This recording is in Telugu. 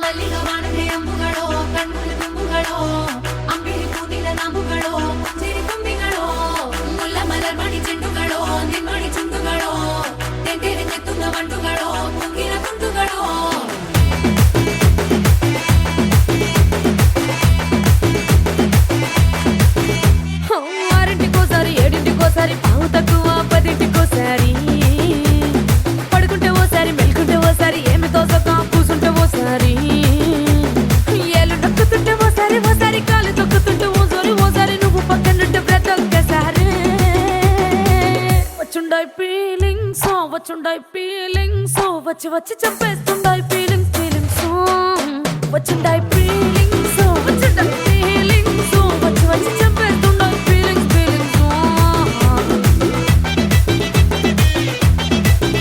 ಮಲ್ಲಿಗ ಮಾಡದೆ ಅಂಬುಗಳೋ ಕಣ್ಣುಗಳು ತುಂಬುಗಳೋ ಅಂಬಿಳಿ ಕೂದಿದ ನಾಂಬುಗಳೋ ಸಿರಿ ತುಂಬಿಗಳೋ ಮುಲ್ಲ ಮಲರ್ ಮಣಿ ಚೆಂಡುಗಳೋ ನಿಮ್ಮಣಿ ಚುಂಡುಗಳೋ ತೆಂಟೆರೆ ತೆತ್ತುಂಗ ಬಂಡುಗಳೋ ಮುಂಗಿನ ತುಂಡುಗಳೋ ఆరింటికోసారి ఏడింటికోసారి పావు తక్కువ పదింటికోసారి పడుకుంటే ఓసారి మెలుకుంటే ఓసారి ఏమి తోసక కూసుంటే ఓసారి ఏళ్ళు నొక్కుతుంటే ఓసారి ఓసారి కాలు తొక్కుతుంటే ఓసారి నువ్వు పక్కనుంటే ప్రతి ఒక్కసారి వచ్చుండాయి ఫీలింగ్స్ వచ్చి వచ్చి చంపేస్తుండాయి ఫీలింగ్స్ వచ్చుండాయి ఫీలింగ్స్